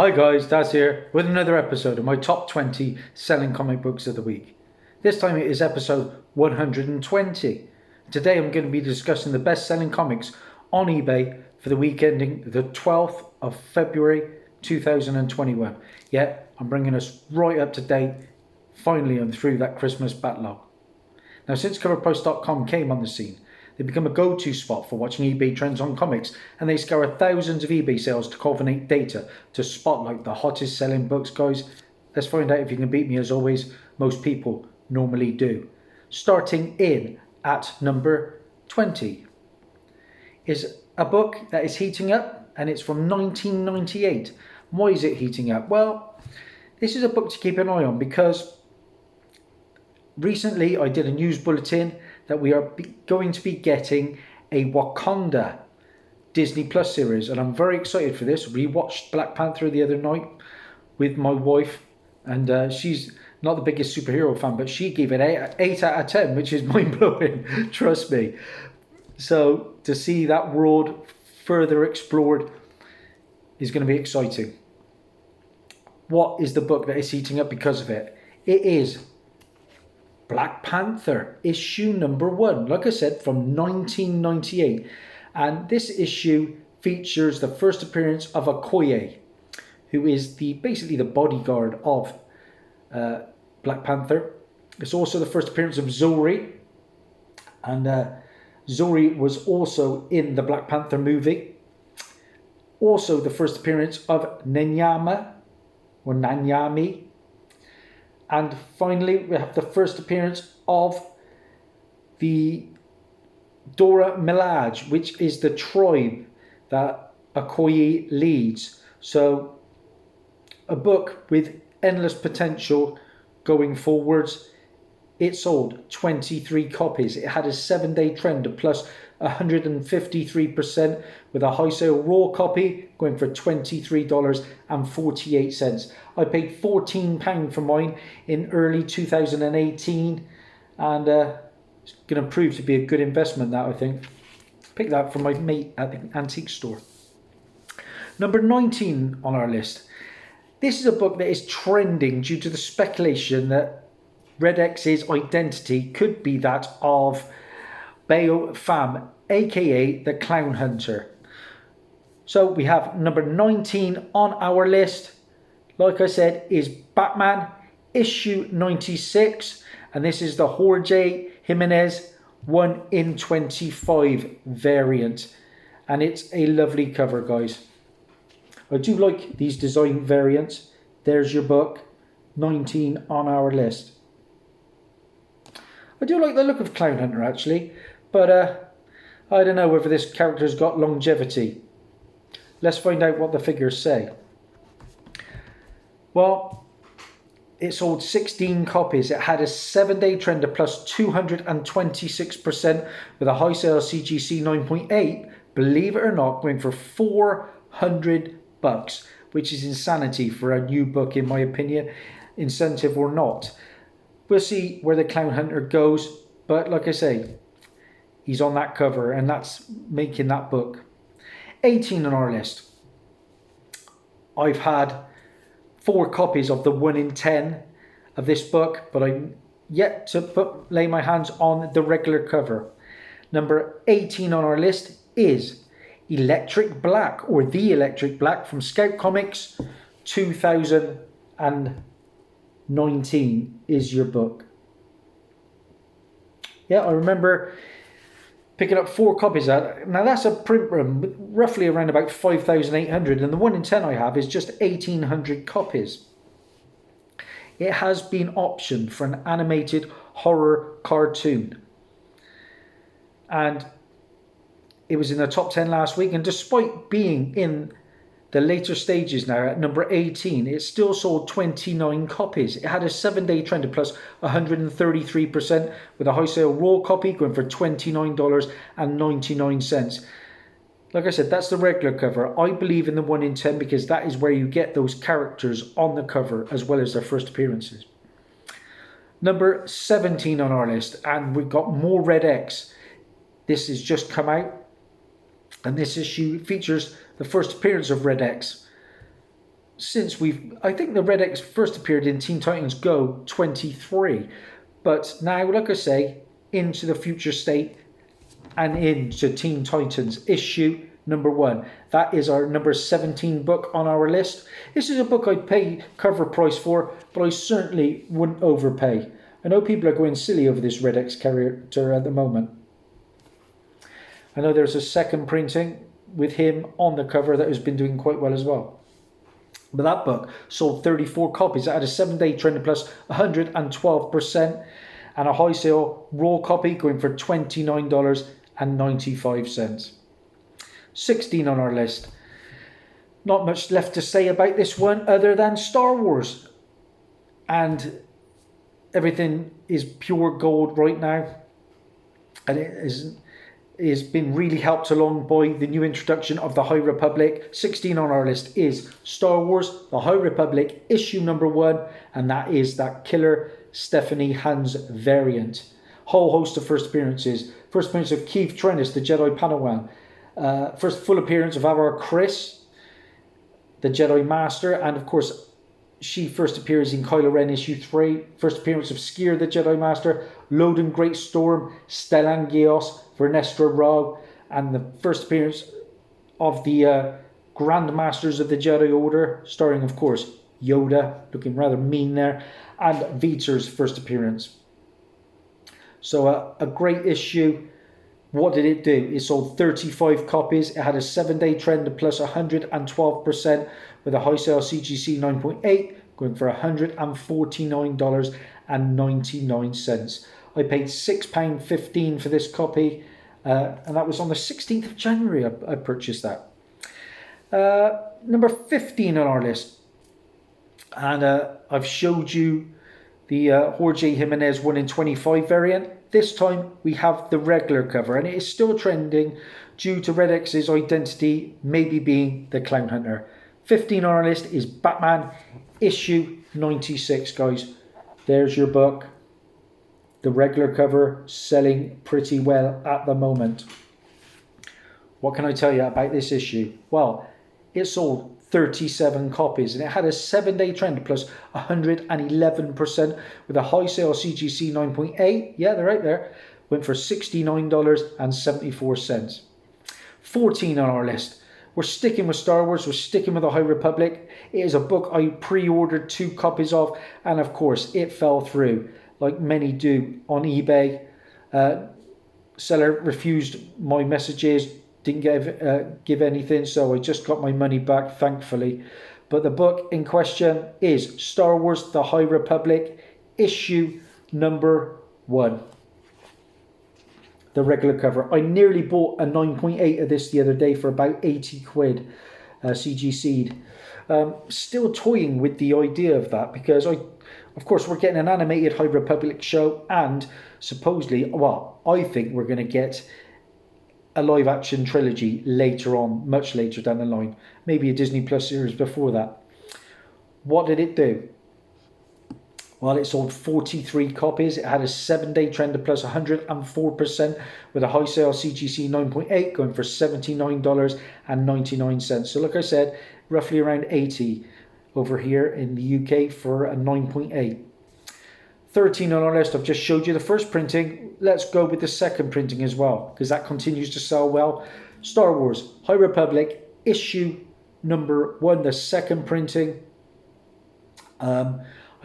Hi guys, Dazzie here with another episode of my top 20 selling comic books of the week. This time it is episode 120. Today I'm going to be discussing the best selling comics on eBay for the week ending the 12th of February 2021. Yeah, I'm bringing us right up to date. Finally, I'm through that Christmas backlog. Now, since coverprice.com came on the scene, they become a go-to spot for watching eBay trends on comics, and they scour thousands of eBay sales to culminate data to spotlight the hottest selling books. Guys, let's find out if you can beat me. As always, most people normally do. Starting in at number 20 is a book that is heating up, and it's from 1998. Why is it heating up? Well, this is a book to keep an eye on because recently I did a news bulletin that we are going to be getting a Wakanda Disney Plus series, and I'm very excited for this. We watched Black Panther the other night with my wife, and she's not the biggest superhero fan, but she gave it 8 out of 10, which is mind-blowing, trust me. So to see that world further explored is going to be exciting. What is the book that is heating up because of it? It is Black Panther, issue number 1, like I said, from 1998. And this issue features the first appearance of Okoye, who is basically the bodyguard of Black Panther. It's also the first appearance of Zori, and Zori was also in the Black Panther movie. Also the first appearance of Nanyama, or Nanyami. And finally, we have the first appearance of the Dora Milaje, which is the tribe that Okoye leads. So, a book with endless potential going forwards. It sold 23 copies. It had a 7-day trend of plus 153%, with a high sale raw copy going for $23.48. I paid £14 for mine in early 2018, and it's going to prove to be a good investment, that I think. Picked that up from my mate at the antique store. Number 19 on our list. This is a book that is trending due to the speculation that Red X's identity could be that of Bayo Pham, aka the Clown Hunter. So we have number 19 on our list, like I said, is Batman issue 96, and this is the Jorge Jimenez 1 in 25 variant, and it's a lovely cover, guys. I do like these design variants. There's your book, 19 on our list. I do like the look of Clown Hunter actually, but I don't know whether this character's got longevity. Let's find out what the figures say. Well, it sold 16 copies. It had a 7-day trend of plus 226%, with a high sale CGC 9.8. Believe it or not, going for $400, which is insanity for a new book, in my opinion, incentive or not. We'll see where the Clown Hunter goes, but like I say, he's on that cover, and that's making that book. 18 on our list. I've had 4 copies of the 1 in 10 of this book, but I'm yet to lay my hands on the regular cover. Number 18 on our list is Electric Black, or The Electric Black, from Scout Comics 2019 is your book. Yeah, I remember picking up 4 copies of that. Now that's a print run, roughly around about 5,800, and the 1 in 10 I have is just 1,800 copies. It has been optioned for an animated horror cartoon, and it was in the top 10 last week, and despite being in the later stages now at number 18, it still sold 29 copies. It had a 7-day trend of plus 133%, with a high sale raw copy going for $29.99. Like I said, that's the regular cover. I believe in the 1 in 10 because that is where you get those characters on the cover as well as their first appearances. Number 17 on our list, and we've got more Red X. This has just come out, and this issue features the first appearance of Red X. since I think the Red X first appeared in Teen Titans Go 23, but now, like I say, into the future state and into Teen Titans issue number 1. That is our number 17 book on our list. This is a book I'd pay cover price for, but I certainly wouldn't overpay. I know people are going silly over this Red X character at the moment. I know there's a second printing with him on the cover that has been doing quite well as well. But that book sold 34 copies. It had a 7-day trend plus 112%, and a high sale raw copy going for $29.95. 16 on our list. Not much left to say about this one other than Star Wars. And everything is pure gold right now. And it has been really helped along by the new introduction of the High Republic. 16 on our list is Star Wars, the High Republic, issue number 1. And that is that Killer Stephanie Hans variant. Whole host of first appearances. First appearance of Keith Trennis, the Jedi Padawan. First full appearance of Avar Kriss, the Jedi Master. And of course, she first appears in Kylo Ren issue 3. First appearance of Skier, the Jedi Master. Loden Great Storm, Stellan Gios, Vernestra Rao. And the first appearance of the Grand Masters of the Jedi Order, starring, of course, Yoda, looking rather mean there. And Veter's first appearance. So a great issue. What did it do? It sold 35 copies. It had a 7-day trend of plus 112% with a high sale CGC 9.8 going for $149.99. I paid £6.15 for this copy, and that was on the 16th of January I purchased that. Number 15 on our list. And I've showed you the Jorge Jimenez 1 in 25 variant. This time we have the regular cover, and it is still trending due to Red X's identity maybe being the Clown Hunter. 15 on our list is Batman issue 96, guys. There's your book. The regular cover selling pretty well at the moment. What can I tell you about this issue? Well, it sold 37 copies, and it had a 7-day trend plus 111% with a high sale CGC 9.8. Yeah, they're right there. Went for $69.74. 14 on our list. We're sticking with Star Wars. We're sticking with the High Republic. It is a book I pre-ordered 2 copies of, and of course it fell through, like many do on eBay. Seller refused my messages. Didn't give anything, so I just got my money back, thankfully. But the book in question is Star Wars The High Republic, issue number 1. The regular cover. I nearly bought a 9.8 of this the other day for about 80 quid, CGC'd. Still toying with the idea of that, because of course, we're getting an animated High Republic show, and supposedly, well, I think we're going to get a live action trilogy later on, much later down the line. Maybe a Disney Plus series before that. What did it do? Well, it sold 43 copies. It had a 7-day trend of plus 104% with a high sale CGC 9.8 going for $79.99. So like I said, roughly around 80 over here in the UK for a 9.8. 13 on our list. I've just showed you the first printing. Let's go with the second printing as well, because that continues to sell well. Star Wars High Republic issue number 1, the second printing. I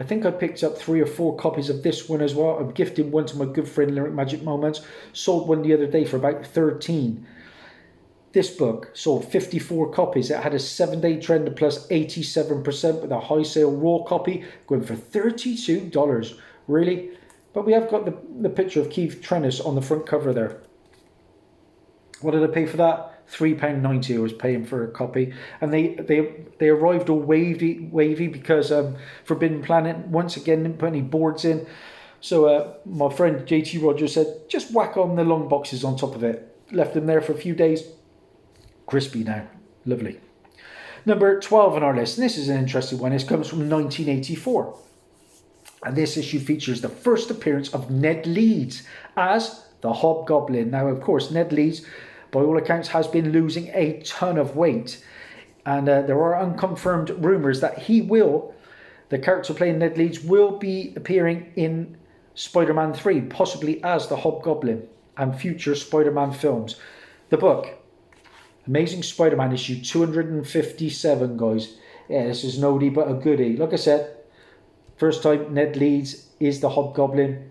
think I picked up 3 or 4 copies of this one as well. I'm gifting one to my good friend Lyric Magic Moments. Sold one the other day for about 13. This book sold 54 copies. It had a 7-day trend of plus 87% with a high sale raw copy going for $32. Really? But we have got the picture of Keith Trennis on the front cover there. What did I pay for that? £3.90 I was paying for a copy. And they arrived all wavy because Forbidden Planet once again didn't put any boards in. So my friend JT Rogers said, just whack on the long boxes on top of it. Left them there for a few days. Crispy now. Lovely. Number 12 on our list. And this is an interesting one. This comes from 1984. And this issue features the first appearance of Ned Leeds as the Hobgoblin. Now, of course, Ned Leeds, by all accounts, has been losing a ton of weight. And there are unconfirmed rumours that the character playing Ned Leeds, will be appearing in Spider-Man 3, possibly as the Hobgoblin, and future Spider-Man films. The book, Amazing Spider-Man issue 257, guys. Yeah, this is no oldie but a goodie. Like I said, first time Ned Leeds is the Hobgoblin.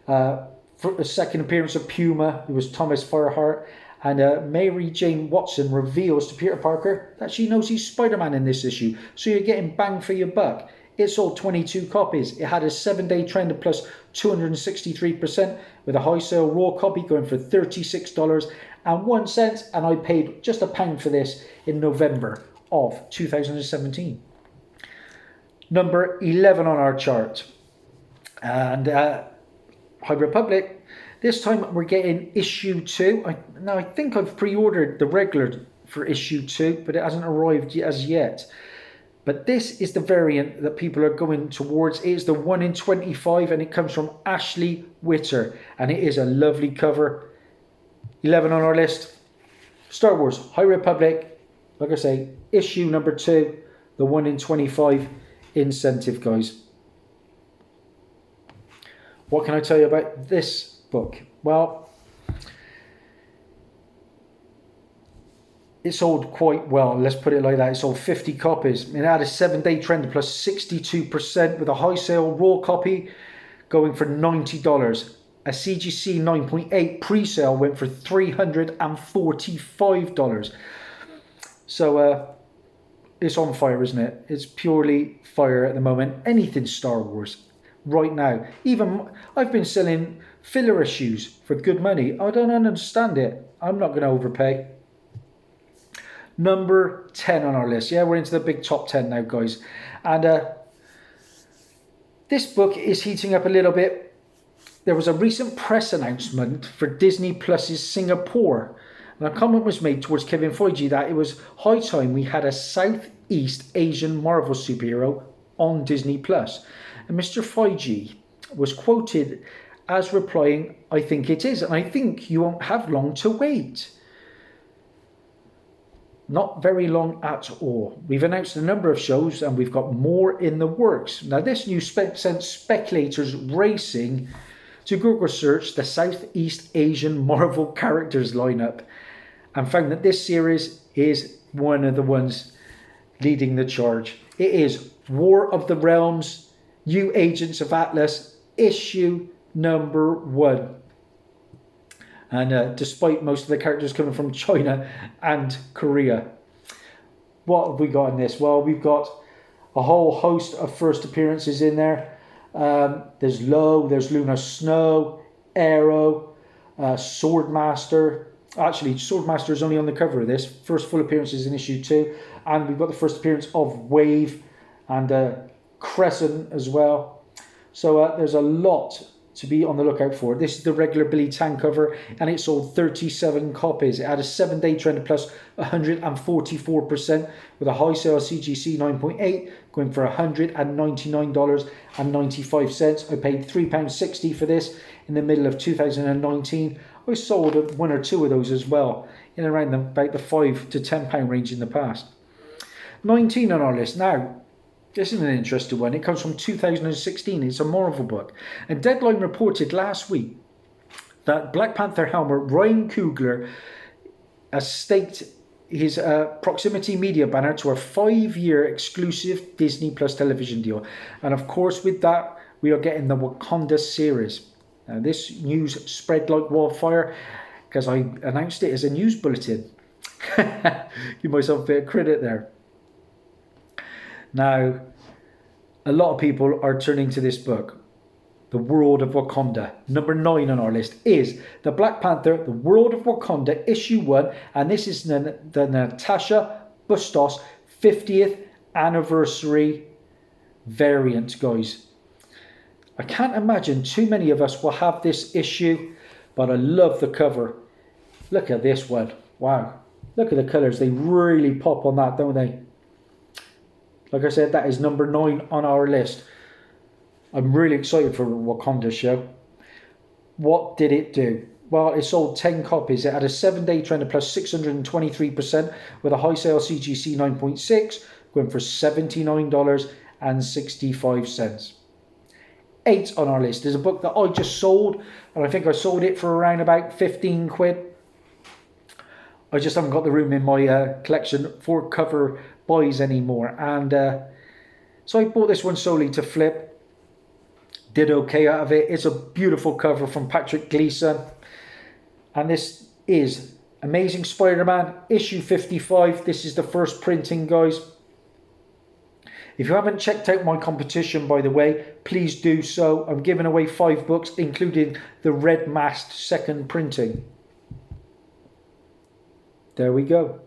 For a second appearance of Puma, who was Thomas Fireheart, and Mary Jane Watson reveals to Peter Parker that she knows he's Spider-Man in this issue. So you're getting bang for your buck. It sold 22 copies. It had a 7-day trend of plus 263%, with a high sale raw copy going for $36.01, and I paid just £1 for this in November of 2017. Number 11 on our chart. And High Republic. This time we're getting issue 2. Now I think I've pre-ordered the regular for issue 2, but it hasn't arrived as yet. But this is the variant that people are going towards. It is the 1 in 25, and it comes from Ashley Witter, and it is a lovely cover. 11 on our list. Star Wars High Republic, like I say, issue number 2, the 1 in 25 incentive, guys. What can I tell you about this book? Well, it sold quite well, let's put it like that. It sold 50 copies. It had a 7-day trend of plus 62%, with a high sale raw copy going for $90. A CGC 9.8 pre-sale went for $345. So it's on fire, isn't it? It's purely fire at the moment. Anything Star Wars right now. Even I've been selling filler issues for good money. I don't understand it. I'm not going to overpay. Number 10 on our list. Yeah, we're into the big top 10 now, guys. And this book is heating up a little bit. There was a recent press announcement for Disney Plus's Singapore. And a comment was made towards Kevin Feige that it was high time we had a Southeast Asian Marvel superhero on Disney Plus. And Mr. Feige was quoted as replying, "I think it is, and I think you won't have long to wait." Not very long at all. We've announced a number of shows, and we've got more in the works. Now, this news sent speculators racing to Google search the Southeast Asian Marvel characters lineup, and found that this series is one of the ones leading the charge. It is War of the Realms, New Agents of Atlas, issue number 1. And despite most of the characters coming from China and Korea. What have we got in this? Well, we've got a whole host of first appearances in there. There's Lowe, there's Luna Snow, Arrow, Swordmaster. Actually, Swordmaster is only on the cover of this. First full appearances in issue 2. And we've got the first appearance of Wave and Crescent as well. So there's a lot to be on the lookout for. This is the regular Billy Tan cover, and it sold 37 copies. It had a 7-day trend of plus 144%, with a high sale CGC 9.8 going for $199.95. I paid £3.60 for this in the middle of 2019. I sold 1 or 2 of those as well, in around about the £5 to £10 range in the past. 19 on our list now. This is an interesting one. It comes from 2016. It's a Marvel book. And Deadline reported last week that Black Panther helmet Ryan Coogler has staked his proximity media banner to a 5-year exclusive Disney Plus television deal. And of course, with that, we are getting the Wakanda series. Now, this news spread like wildfire because I announced it as a news bulletin. Give myself a bit of credit there. Now, a lot of people are turning to this book, The World of Wakanda. Number 9 on our list is The Black Panther, The World of Wakanda, issue 1. And this is the Natasha Bustos 50th anniversary variant, guys. I can't imagine too many of us will have this issue, but I love the cover. Look at this one. Wow. Look at the colours. They really pop on that, don't they? Like I said, that is number 9 on our list. I'm really excited for Wakanda show. What did it do? well, it sold 10 copies. It had a 7-day trend of plus 623% with a high sale CGC 9.6 going for $79.65. 8 on our list is a book that I just sold, and I think I sold it for around about 15 quid. I just haven't got the room in my collection for cover buys anymore, and so I bought this one solely to flip. Did okay out of it. It's a beautiful cover from Patrick Gleason, and this is Amazing Spider-Man issue 55. This is the first printing, guys. If you haven't checked out my competition, by the way, please do so. I'm giving away 5 books, including the red masked second printing. There we go.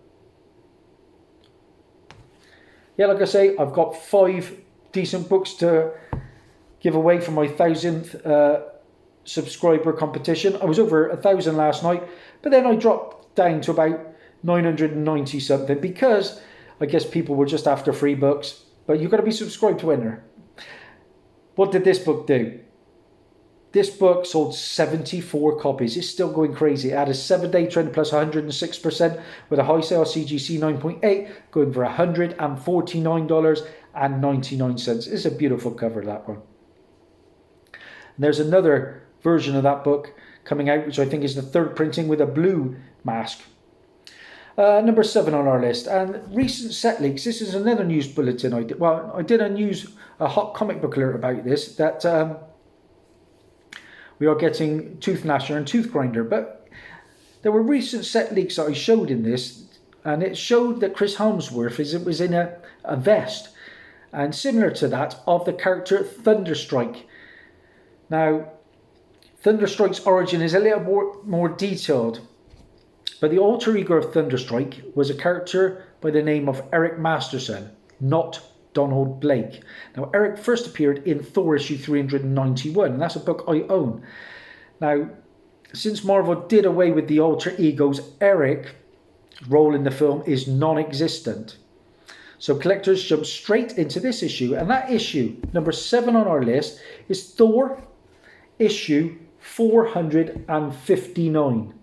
Yeah, like I say, I've got 5 decent books to give away for my 1000th subscriber competition. I was over 1,000 last night, but then I dropped down to about 990 something because I guess people were just after free books. But you've got to be subscribed to enter. What did this book do? This book sold 74 copies. It's still going crazy. It had a 7-day trend plus 106% with a high sale CGC 9.8 going for $149.99. It's a beautiful cover, that one. And there's another version of that book coming out, which I think is the 3rd printing with a blue mask. Number 7 on our list, and recent set leaks. This is another news bulletin I did. Well, I did a hot comic book alert about this, that we are getting Tooth Gnasher and Tooth Grinder, but there were recent set leaks that I showed in this, and it showed that Chris Helmsworth was in a vest, and similar to that of the character Thunderstrike. Now, Thunderstrike's origin is a little more detailed, but the alter ego of Thunderstrike was a character by the name of Eric Masterson, not Donald Blake. Now, Eric first appeared in Thor Issue 391, and that's a book I own. Now, since Marvel did away with the alter egos, Eric's role in the film is non-existent. So collectors jump straight into this issue, and that issue, number 7 on our list, is Thor Issue 459.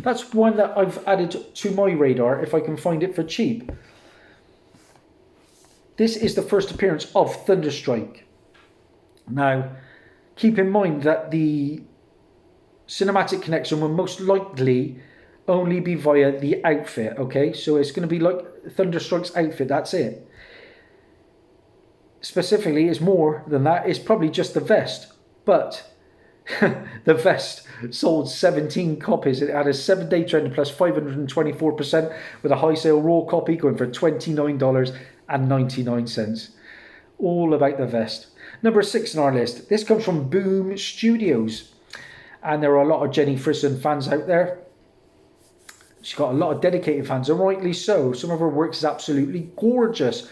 That's one that I've added to my radar if I can find it for cheap. This is the first appearance of Thunderstrike. Now, keep in mind that the cinematic connection will most likely only be via the outfit, okay? So it's going to be like Thunderstrike's outfit, that's it. Specifically, it's more than that. It's probably just the vest. But the vest sold 17 copies. It had a 7-day trend plus 524% with a high sale raw copy going for $29.99. All about the vest. Number 6 on our list. This comes from Boom Studios. And there are a lot of Jenny Frison fans out there. She's got a lot of dedicated fans, and rightly so. Some of her work is absolutely gorgeous.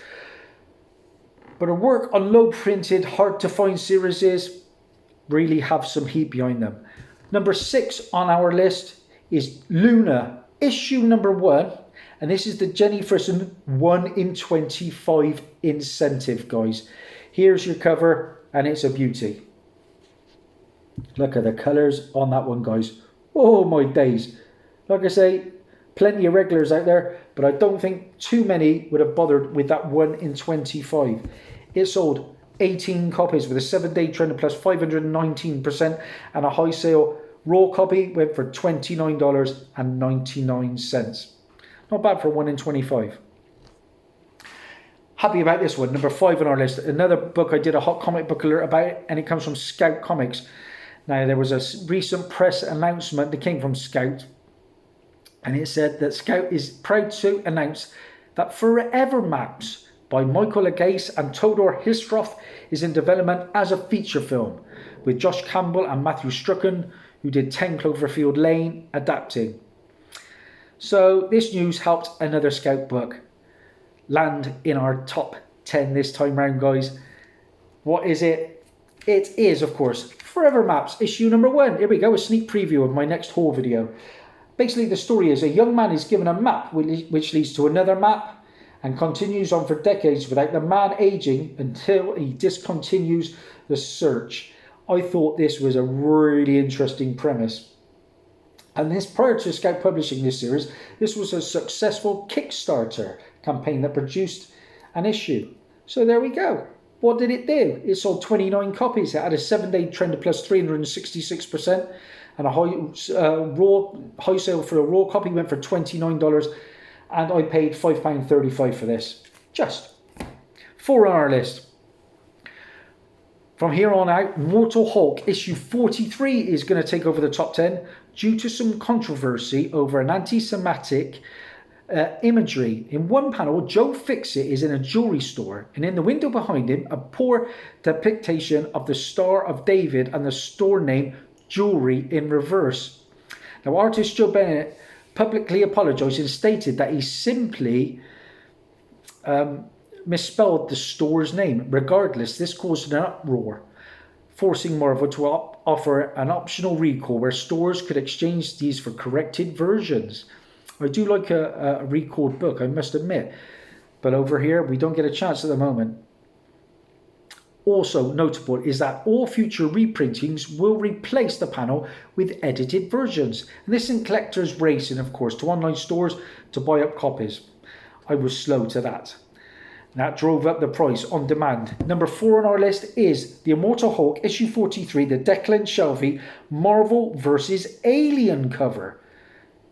But her work on low printed, hard to find series really have some heat behind them. Number 6 on our list is Luna, issue number 1. And this is the Jenny Frison 1 in 25 incentive, guys. Here's your cover, and it's a beauty. Look at the colours on that one, guys. Oh my days. Like I say, plenty of regulars out there, but I don't think too many would have bothered with that 1 in 25. It sold 18 copies with a 7-day trend of plus 519% and a high sale raw copy went for $29.99. Not bad for 1 in 25. Happy about this one. Number 5 on our list. Another book I did a hot comic book alert about, and it comes from Scout Comics. Now, there was a recent press announcement that came from Scout, and it said that Scout is proud to announce that Forever Maps by Michael Agase and Todor Hisroth is in development as a feature film, with Josh Campbell and Matthew Strucken, who did 10 Cloverfield Lane, adapting. So this news helped another Scout book land in our top 10 this time round, guys. What is it? It is, of course, Forever Maps, issue number 1. Here we go, a sneak preview of my next haul video. Basically, the story is a young man is given a map which leads to another map and continues on for decades without the man aging until he discontinues the search. I thought this was a really interesting premise. And this, prior to Scout publishing this series, this was a successful Kickstarter campaign that produced an issue. So there we go. What did it do? It sold 29 copies. It had a 7-day trend of plus 366%, and a high sale for a raw copy went for $29, and I paid £5.35 for this. Just 4 on our list. From here on out, Immortal Hulk issue 43 is going to take over the top 10 due to some controversy over an anti-Semitic imagery. In one panel, Joe Fixit is in a jewelry store, and in the window behind him, a poor depiction of the Star of David and the store name Jewelry in reverse. Now, artist Joe Bennett publicly apologized and stated that he simply misspelled the store's name. Regardless, this caused an uproar, forcing Marvel to offer an optional recall where stores could exchange these for corrected versions. I do like a recalled book, I must admit, but over here we don't get a chance at the moment. Also notable is that all future reprintings will replace the panel with edited versions. And this isn't collectors racing, of course, to online stores to buy up copies. I was slow to that. That drove up the price on demand. Number 4 on our list is the Immortal Hulk issue 43, the Declan Shalvey Marvel vs. Alien cover.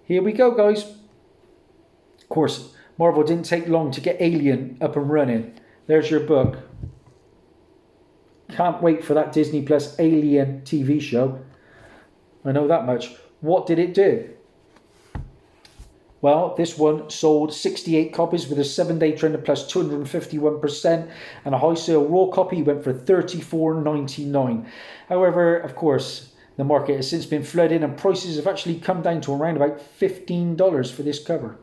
Here we go, guys. Of course, Marvel didn't take long to get Alien up and running. There's your book. Can't wait for that Disney Plus Alien TV show. I know that much. What did it do? Well, this one sold 68 copies with a 7-day trend of plus 251%, and a high sale raw copy went for $34.99. However, of course, the market has since been flooded and prices have actually come down to around about $15 for this cover.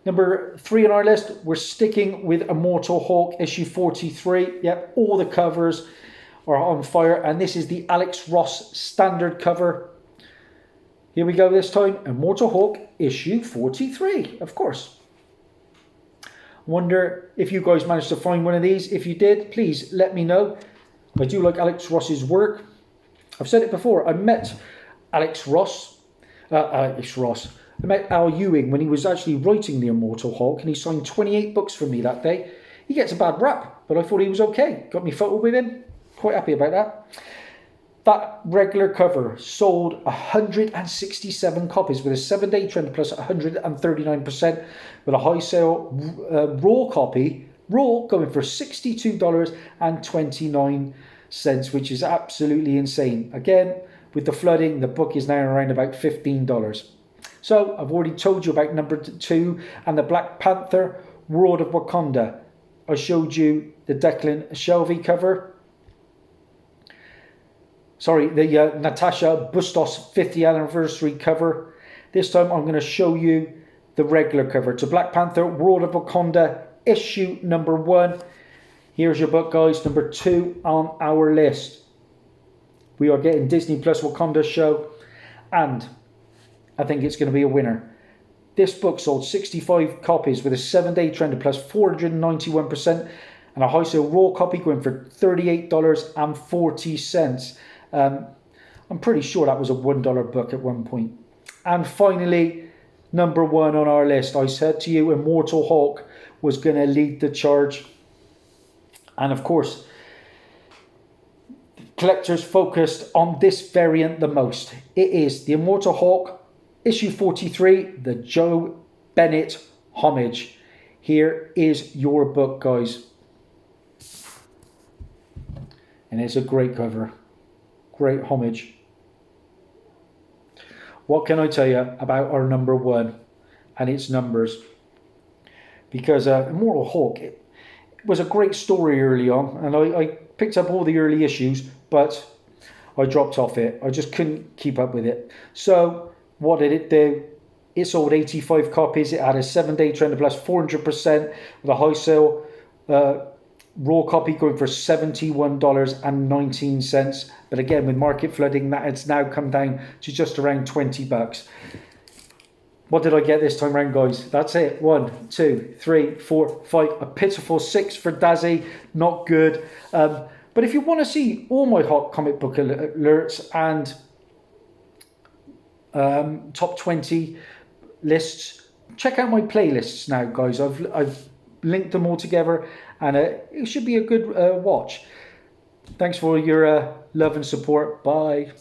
Number 3 on our list, we're sticking with Immortal Hulk issue 43. Yep, all the covers are on fire, and this is the Alex Ross standard cover. Here we go this time, Immortal Hulk issue 43, of course. Wonder if you guys managed to find one of these. If you did, please let me know. I do like Alex Ross's work. I've said it before, I met Alex Ross. I met Al Ewing when he was actually writing the Immortal Hulk, and he signed 28 books for me that day. He gets a bad rap, but I thought he was okay. Got me photo with him. Quite happy about that. That regular cover sold 167 copies with a 7-day trend plus 139%, with a high sale raw copy, going for $62.29, which is absolutely insane. Again, with the flooding, the book is now around about $15. So I've already told you about number 2 and the Black Panther World of Wakanda. I showed you the Declan Shalvey cover. Sorry, the Natasha Bustos 50th anniversary cover. This time I'm going to show you the regular cover to Black Panther World of Wakanda issue number 1. Here's your book, guys, number 2 on our list. We are getting Disney Plus Wakanda show, and I think it's going to be a winner. This book sold 65 copies with a 7-day trend of plus 491%, and a high sale raw copy going for $38.40. I'm pretty sure that was a $1 book at one point. And finally, number 1 on our list. I said to you, Immortal Hulk was going to lead the charge. And of course, collectors focused on this variant the most. It is the Immortal Hulk issue 43, the Joe Bennett homage. Here is your book, guys. And it's a great cover. Great homage. What can I tell you about our number 1 and its numbers? Because Immortal Hulk, it was a great story early on, and I picked up all the early issues, but I dropped off it. I just couldn't keep up with it. So what did it do? It sold 85 copies. It had a 7-day trend of plus 400% with a high sale raw copy going for $71.19. But again, with market flooding, that it's now come down to just around $20. What did I get this time around, guys? That's it. 1, 2, 3, 4, 5. A pitiful 6 for Dazzie. Not good. But if you want to see all my hot comic book alerts and top 20 lists, check out my playlists now, guys. I've linked them all together, and it should be a good watch. Thanks for your love and support. Bye.